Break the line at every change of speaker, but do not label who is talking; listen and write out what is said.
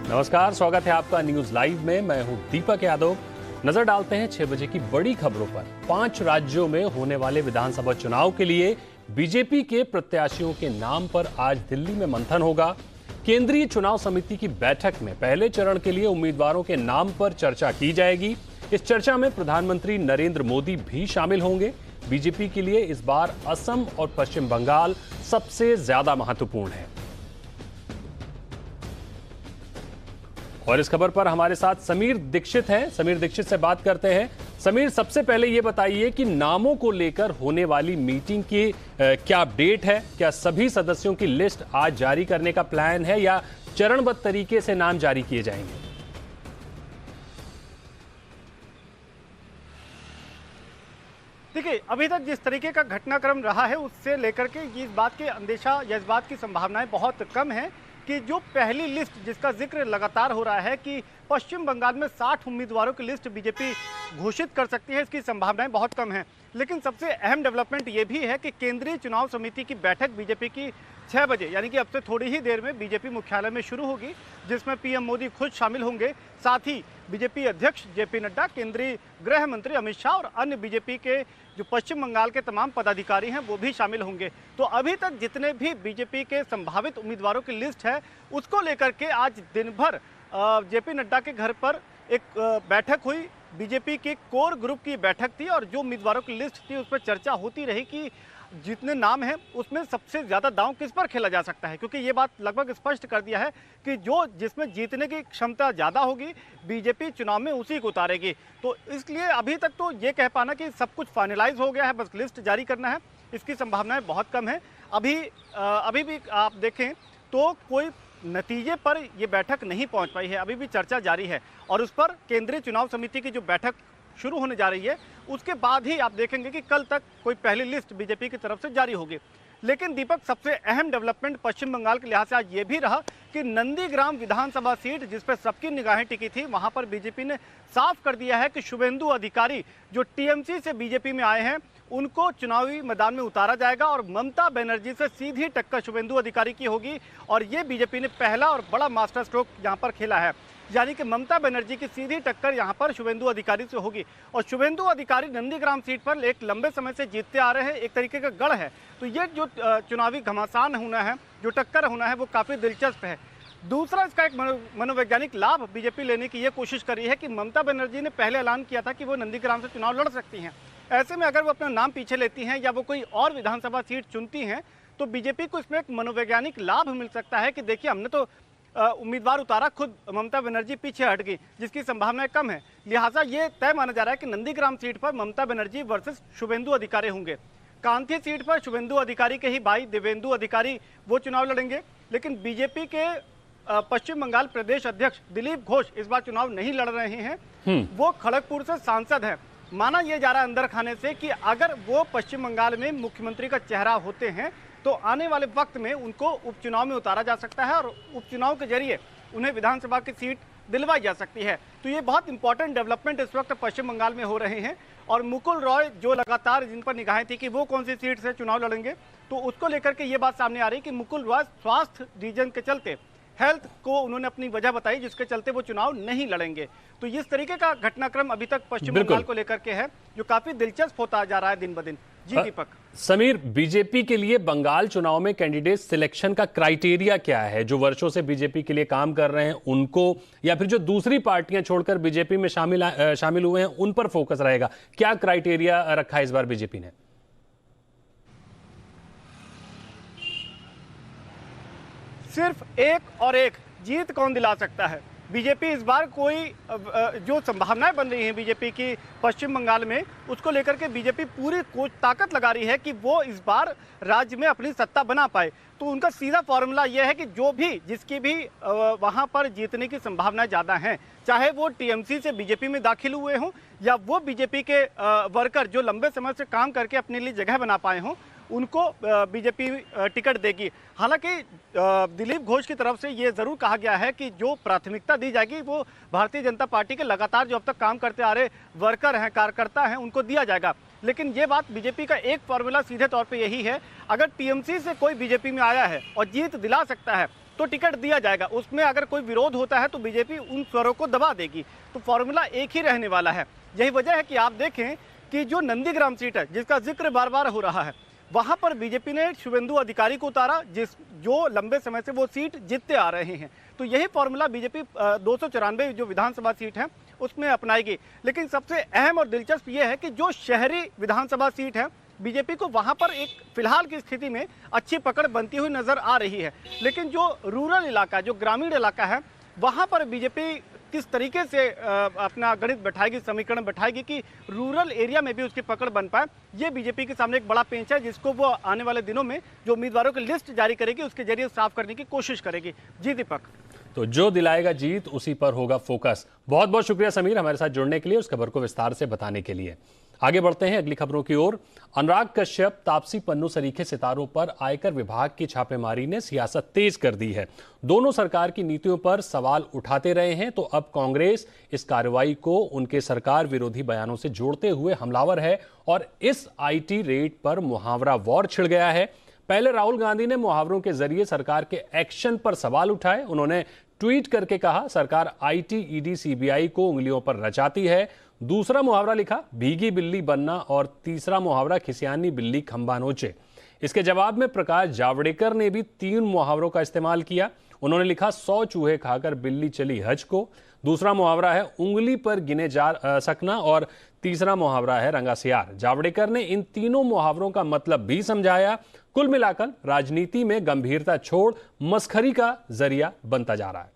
नमस्कार, स्वागत है आपका न्यूज लाइव में। मैं हूं दीपक यादव। नजर डालते हैं 6 बजे की बड़ी खबरों पर। 5 राज्यों में होने वाले विधानसभा चुनाव के लिए बीजेपी के प्रत्याशियों के नाम पर आज दिल्ली में मंथन होगा। केंद्रीय चुनाव समिति की बैठक में पहले चरण के लिए उम्मीदवारों के नाम पर चर्चा की जाएगी। इस चर्चा में प्रधानमंत्री नरेंद्र मोदी भी शामिल होंगे। बीजेपी के लिए इस बार असम और पश्चिम बंगाल सबसे ज्यादा महत्वपूर्ण है। और इस खबर पर हमारे साथ समीर दीक्षित हैं। समीर दीक्षित से बात करते हैं। समीर, सबसे पहले ये बताइए कि नामों को लेकर होने वाली मीटिंग की क्या अपडेट है? क्या सभी सदस्यों की लिस्ट आज जारी करने का प्लान है या चरणबद्ध तरीके से नाम जारी किए जाएंगे?
देखिए, अभी तक जिस तरीके का घटनाक्रम रहा है उससे लेकर के इस बात के अंदेशा या इस बात की संभावनाएं बहुत कम है कि जो पहली लिस्ट जिसका जिक्र लगातार हो रहा है कि पश्चिम बंगाल में 60 उम्मीदवारों की लिस्ट बीजेपी घोषित कर सकती है, इसकी संभावनाएं बहुत कम हैं। लेकिन सबसे अहम डेवलपमेंट ये भी है कि केंद्रीय चुनाव समिति की बैठक बीजेपी की 6 बजे यानी कि अब से थोड़ी ही देर में बीजेपी मुख्यालय में शुरू होगी, जिसमें पीएम मोदी खुद शामिल होंगे। साथ ही बीजेपी अध्यक्ष जेपी नड्डा, केंद्रीय गृह मंत्री अमित शाह और अन्य बीजेपी के जो पश्चिम बंगाल के तमाम पदाधिकारी हैं वो भी शामिल होंगे। तो अभी तक जितने भी बीजेपी के संभावित उम्मीदवारों की लिस्ट है उसको लेकर के आज दिन भर जेपी नड्डा के घर पर एक बैठक हुई। बीजेपी के कोर ग्रुप की बैठक थी और जो उम्मीदवारों की लिस्ट थी उस पर चर्चा होती रही कि जितने नाम हैं उसमें सबसे ज़्यादा दांव किस पर खेला जा सकता है, क्योंकि ये बात लगभग स्पष्ट कर दिया है कि जो जिसमें जीतने की क्षमता ज़्यादा होगी बीजेपी चुनाव में उसी को उतारेगी। तो इसलिए अभी तक तो ये कह पाना कि सब कुछ फाइनलाइज हो गया है, बस लिस्ट जारी करना है, इसकी संभावनाएं बहुत कम है। अभी भी आप देखें तो कोई नतीजे पर यह बैठक नहीं पहुंच पाई है, अभी भी चर्चा जारी है और उस पर केंद्रीय चुनाव समिति की जो बैठक शुरू होने जा रही है उसके बाद ही आप देखेंगे कि कल तक कोई पहली लिस्ट बीजेपी की तरफ से जारी होगी। लेकिन दीपक, सबसे अहम डेवलपमेंट पश्चिम बंगाल के लिहाज से आज ये भी रहा कि नंदीग्राम विधानसभा सीट जिस पर सबकी निगाहें टिकी थी, वहां पर बीजेपी ने साफ कर दिया है कि शुभेंदु अधिकारी जो टीएमसी से बीजेपी में आए हैं उनको चुनावी मैदान में उतारा जाएगा और ममता बनर्जी से सीधी टक्कर शुभेंदु अधिकारी की होगी। और ये बीजेपी ने पहला और बड़ा मास्टर स्ट्रोक यहाँ पर खेला है, यानी कि ममता बनर्जी की सीधी टक्कर यहाँ पर शुभेंदु अधिकारी से होगी। और शुभेंदु अधिकारी नंदीग्राम सीट पर एक लंबे समय से जीतते आ रहे हैं, एक तरीके का गढ़ है। तो ये जो चुनावी घमासान होना है, जो टक्कर होना है, वो काफ़ी दिलचस्प है। दूसरा, इसका एक मनोवैज्ञानिक लाभ बीजेपी लेने की ये कोशिश कर रही है कि ममता बनर्जी ने पहले ऐलान किया था कि वो नंदीग्राम से चुनाव लड़ सकती हैं। ऐसे में अगर वो अपना नाम पीछे लेती हैं या वो कोई और विधानसभा सीट चुनती हैं तो बीजेपी को इसमें एक मनोवैज्ञानिक लाभ मिल सकता है कि देखिए, हमने तो उम्मीदवार उतारा, खुद ममता बनर्जी पीछे हट गई, जिसकी संभावनाएं कम है। लिहाजा ये तय माना जा रहा है कि नंदीग्राम सीट पर ममता बनर्जी वर्सेस शुभेंदु अधिकारी होंगे। कांथी सीट पर शुभेंदु अधिकारी के ही भाई देवेंदु अधिकारी वो चुनाव लड़ेंगे। लेकिन बीजेपी के पश्चिम बंगाल प्रदेश अध्यक्ष दिलीप घोष इस बार चुनाव नहीं लड़ रहे हैं। वो खड़गपुर से सांसद है। माना यह जा रहा है अंदर खाने से कि अगर वो पश्चिम बंगाल में मुख्यमंत्री का चेहरा होते हैं तो आने वाले वक्त में उनको उपचुनाव में उतारा जा सकता है और उपचुनाव के जरिए उन्हें विधानसभा की सीट दिलवाई जा सकती है। तो ये बहुत इंपॉर्टेंट डेवलपमेंट इस वक्त पश्चिम बंगाल में हो रहे हैं। और मुकुल रॉय जो लगातार जिन पर निगाहें थी कि वो कौन सी सीट से चुनाव लड़ेंगे, तो उसको लेकर के ये बात सामने आ रही कि मुकुल रॉय स्वास्थ्य रीजन के चलते, हेल्थ को उन्होंने अपनी वजह बताई जिसके चलते वो चुनाव नहीं लड़ेंगे। तो इस तरीके का घटनाक्रम अभी तक पश्चिम बंगाल को लेकर के है जो काफी दिलचस्प होता जा रहा है दिन ब दिन। जी दीपक।
समीर, बीजेपी के लिए बंगाल चुनाव में कैंडिडेट सिलेक्शन का क्राइटेरिया क्या है? जो वर्षों से बीजेपी के लिए काम कर रहे हैं उनको, या फिर जो दूसरी पार्टियां छोड़कर बीजेपी में शामिल हुए हैं उन पर फोकस रहेगा? क्या क्राइटेरिया रखा है इस बार बीजेपी ने?
सिर्फ एक और एक जीत कौन दिला सकता है। बीजेपी इस बार कोई जो संभावनाएं बन रही हैं बीजेपी की पश्चिम बंगाल में, उसको लेकर के बीजेपी पूरी ताकत लगा रही है कि वो इस बार राज्य में अपनी सत्ता बना पाए। तो उनका सीधा फॉर्मूला यह है कि जो भी जिसकी भी वहां पर जीतने की संभावनाएं ज़्यादा हैं, चाहे वो टीएमसी से बीजेपी में दाखिल हुए हों या वो बीजेपी के वर्कर जो लंबे समय से काम करके अपने लिए जगह बना पाए हों, उनको बीजेपी टिकट देगी। हालांकि दिलीप घोष की तरफ से ये ज़रूर कहा गया है कि जो प्राथमिकता दी जाएगी वो भारतीय जनता पार्टी के लगातार जो अब तक काम करते आ रहे वर्कर हैं, कार्यकर्ता हैं, उनको दिया जाएगा। लेकिन ये बात बीजेपी का एक फॉर्मूला सीधे तौर पे यही है, अगर टीएमसी से कोई बीजेपी में आया है और जीत दिला सकता है तो टिकट दिया जाएगा। उसमें अगर कोई विरोध होता है तो बीजेपी उन स्वरों को दबा देगी। तो फॉर्मूला एक ही रहने वाला है। यही वजह है कि आप देखें कि जो नंदीग्राम सीट है, जिसका जिक्र बार बार हो रहा है, वहां पर बीजेपी ने शुभेंदु अधिकारी को उतारा, जो लंबे समय से वो सीट जीतते आ रहे हैं। तो यही फॉर्मूला बीजेपी 294 जो विधानसभा सीट है उसमें अपनाएगी। लेकिन सबसे अहम और दिलचस्प ये है कि जो शहरी विधानसभा सीट है, बीजेपी को वहां पर एक फिलहाल की स्थिति में अच्छी पकड़ बनती हुई नजर आ रही है। लेकिन जो रूरल इलाका, जो ग्रामीण इलाका है, वहां पर बीजेपी किस तरीके से अपना गणित बैठाएगी, समीकरण बैठाएगी कि रूरल एरिया में भी उसकी पकड़ बन पाए, ये बीजेपी के सामने एक बड़ा पेंच है, जिसको वो आने वाले दिनों में जो उम्मीदवारों की लिस्ट जारी करेगी उसके जरिए साफ करने की कोशिश करेगी। जी दीपक।
तो जो दिलाएगा जीत उसी पर होगा फोकस। बहुत बहुत शुक्रिया समीर हमारे साथ जुड़ने के लिए, उस खबर को विस्तार से बताने के लिए। आगे बढ़ते हैं अगली खबरों की ओर। अनुराग कश्यप, तापसी पन्नू सरीखे सितारों पर आयकर विभाग की छापेमारी ने सियासत तेज कर दी है। दोनों सरकार की नीतियों पर सवाल उठाते रहे हैं, तो अब कांग्रेस इस कार्रवाई को उनके सरकार विरोधी बयानों से जोड़ते हुए हमलावर है और इस आईटी रेड पर मुहावरा वॉर छिड़ गया है। पहले राहुल गांधी ने मुहावरों के जरिए सरकार के एक्शन पर सवाल उठाए। उन्होंने ट्वीट करके कहा, सरकार आईटी, ईडी, सीबीआई को उंगलियों पर रचाती है। दूसरा मुहावरा लिखा, भीगी बिल्ली बनना, और तीसरा मुहावरा, खिसियानी बिल्ली खंबा नोचे। इसके जवाब में प्रकाश जावड़ेकर ने भी 3 मुहावरों का इस्तेमाल किया। उन्होंने लिखा, 100 चूहे खाकर बिल्ली चली हज को। दूसरा मुहावरा है उंगली पर गिने जा सकना, और तीसरा मुहावरा है रंगा सियार। जावड़ेकर ने इन तीनों मुहावरों का मतलब भी समझाया। कुल मिलाकर राजनीति में गंभीरता छोड़ मस्खरी का जरिया बनता जा रहा है।